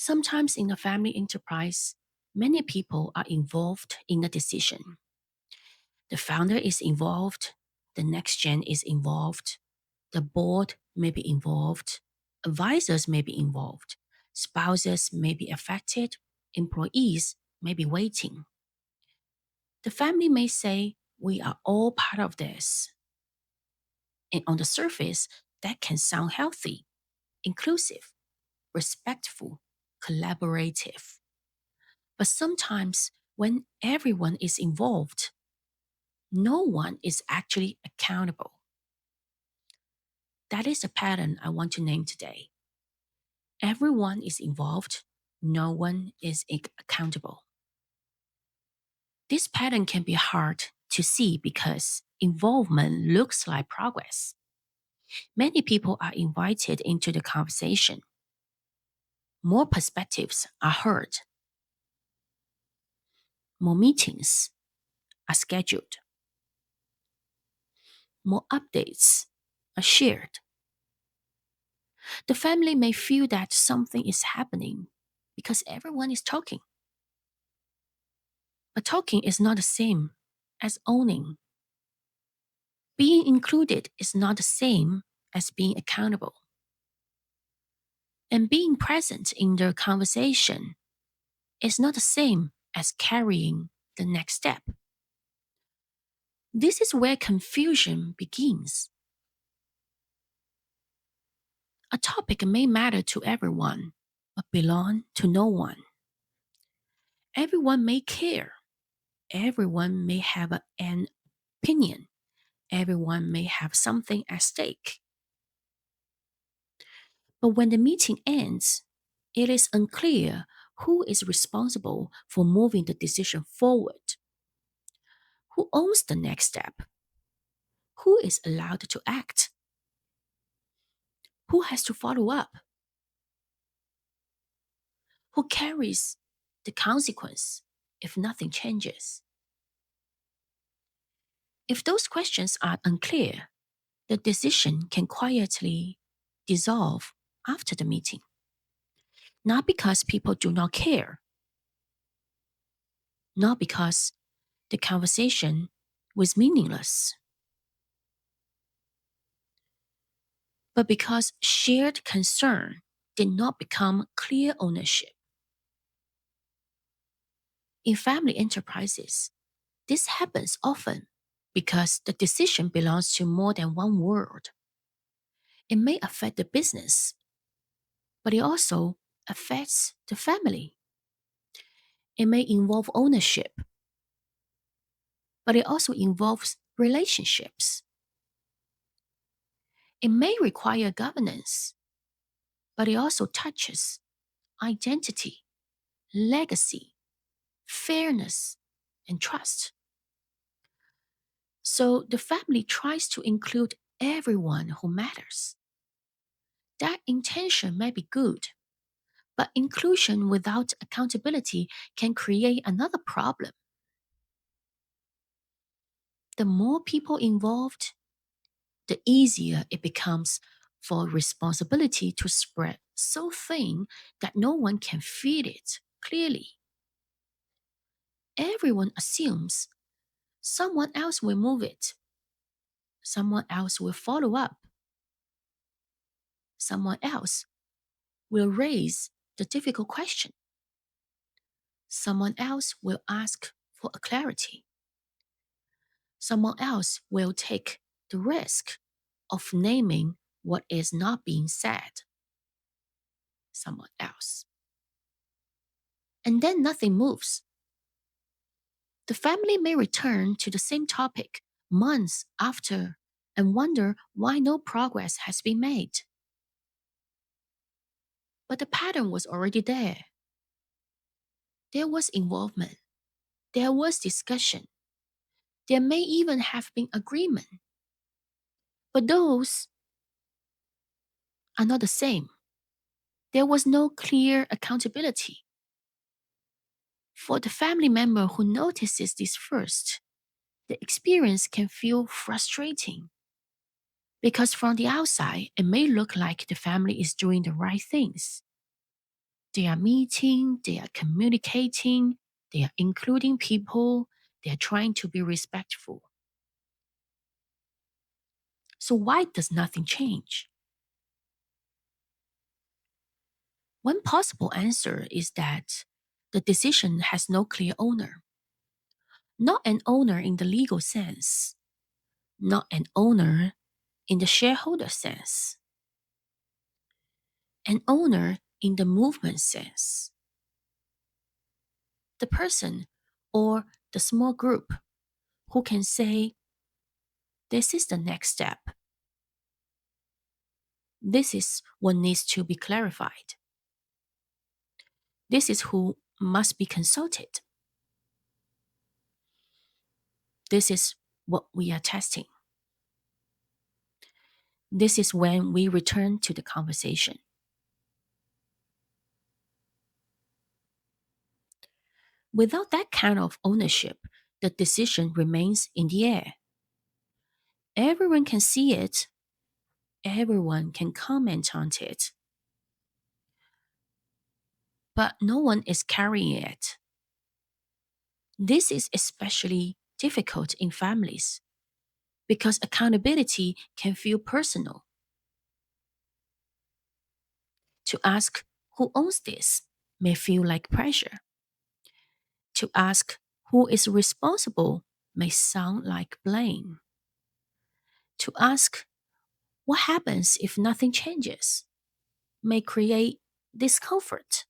Sometimes in a family enterprise, many people are involved in a decision. The founder is involved, the next gen is involved, the board may be involved, advisors may be involved, spouses may be affected, employees may be waiting. The family may say, "We are all part of this." And on the surface, that can sound healthy, inclusive, respectful, collaborative. But sometimes, when everyone is involved, no one is actually accountable. That is a pattern I want to name today. Everyone is involved, no one is accountable. This pattern can be hard to see because involvement looks like progress. Many people are invited into the conversation. More perspectives are heard. More meetings are scheduled. More updates are shared. The family may feel that something is happening because everyone is talking. But talking is not the same as owning. Being included is not the same as being accountable. And being present in the conversation is not the same as carrying the next step. This is where confusion begins. A topic may matter to everyone, but belong to no one. Everyone may care. Everyone may have an opinion. Everyone may have something at stake. But when the meeting ends, it is unclear who is responsible for moving the decision forward. Who owns the next step? Who is allowed to act? Who has to follow up? Who carries the consequence if nothing changes? If those questions are unclear, the decision can quietly dissolve after the meeting. Not because people do not care, not because the conversation was meaningless, but because shared concern did not become clear ownership. In family enterprises, this happens often because the decision belongs to more than one world. It may affect the business, but it also affects the family. It may involve ownership, but it also involves relationships. It may require governance, but it also touches identity, legacy, fairness, and trust. So the family tries to include everyone who matters. That intention may be good, but inclusion without accountability can create another problem. The more people involved, the easier it becomes for responsibility to spread so thin that no one can feel it clearly. Everyone assumes someone else will move it, someone else will follow up, someone else will raise the difficult question, someone else will ask for a clarity, someone else will take the risk of naming what is not being said. Someone else. And then nothing moves. The family may return to the same topic months after and wonder why no progress has been made. But the pattern was already there. There was involvement. There was discussion. There may even have been agreement. But those are not the same. There was no clear accountability. For the family member who notices this first, the experience can feel frustrating because from the outside, it may look like the family is doing the right things. They are meeting, they are communicating, they are including people, they are trying to be respectful. So, why does nothing change? One possible answer is that the decision has no clear owner. Not an owner in the legal sense, not an owner in the shareholder sense, an owner in the movement sense. The person or the small group who can say, this is the next step. This is what needs to be clarified. This is who must be consulted. This is what we are testing. This is when we return to the conversation. Without that kind of ownership, the decision remains in the air. Everyone can see it. Everyone can comment on it. But no one is carrying it. This is especially difficult in families because accountability can feel personal. To ask who owns this may feel like pressure. To ask who is responsible may sound like blame. To ask what happens if nothing changes may create discomfort.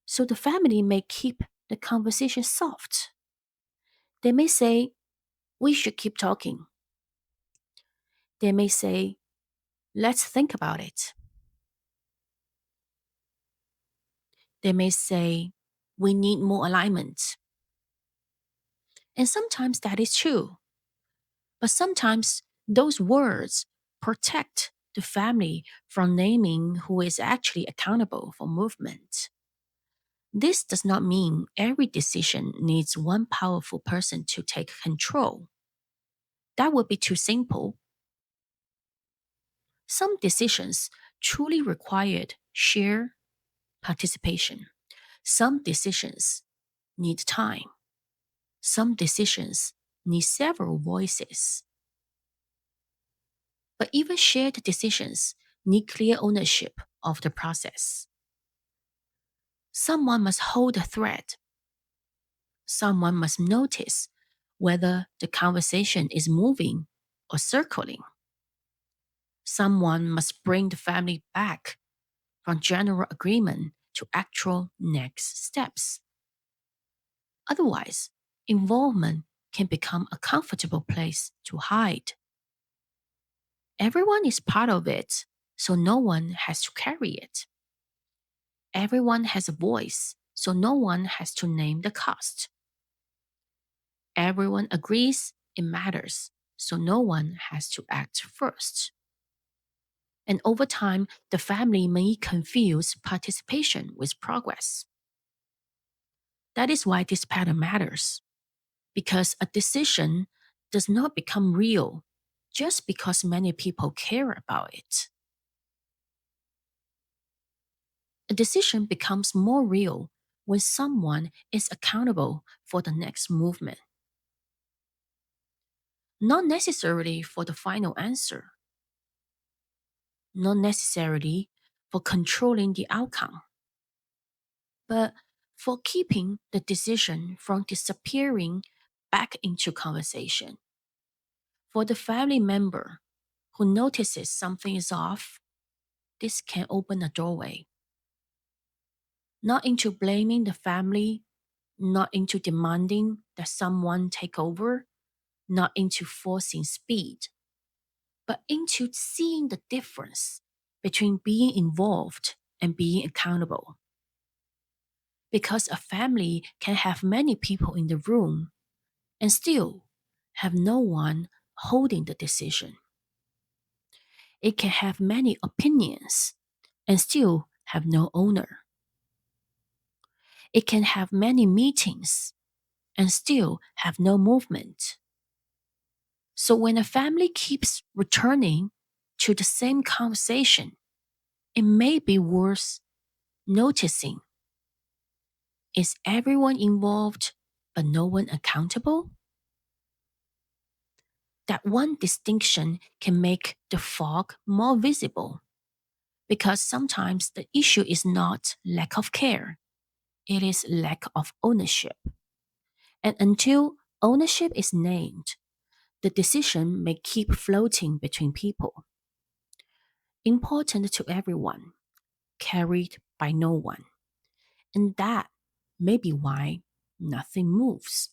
So the family may keep the conversation soft. They may say, we should keep talking. They may say, let's think about it. They may say, we need more alignment. And sometimes that is true. But sometimes those words protect the family from naming who is actually accountable for movement. This does not mean every decision needs one powerful person to take control. That would be too simple. Some decisions truly required sheer participation. Some decisions need time. Some decisions need several voices. But even shared decisions need clear ownership of the process. Someone must hold the thread. Someone must notice whether the conversation is moving or circling. Someone must bring the family back from general agreement to actual next steps. Otherwise, involvement can become a comfortable place to hide. Everyone is part of it, so no one has to carry it. Everyone has a voice, so no one has to name the cost. Everyone agrees it matters, so no one has to act first. And over time, the family may confuse participation with progress. That is why this pattern matters, because a decision does not become real just because many people care about it. A decision becomes more real when someone is accountable for the next movement. Not necessarily for the final answer, not necessarily for controlling the outcome, but for keeping the decision from disappearing back into conversation. For the family member who notices something is off, this can open a doorway. Not into blaming the family, not into demanding that someone take over, not into forcing speed, but into seeing the difference between being involved and being accountable. Because a family can have many people in the room and still have no one holding the decision. It can have many opinions and still have no owner. It can have many meetings and still have no movement. So when a family keeps returning to the same conversation, It may be worth noticing, is everyone involved but no one accountable? That one distinction can make the fog more visible because sometimes the issue is not lack of care, it is lack of ownership. And until ownership is named, the decision may keep floating between people, important to everyone, carried by no one. And that may be why nothing moves.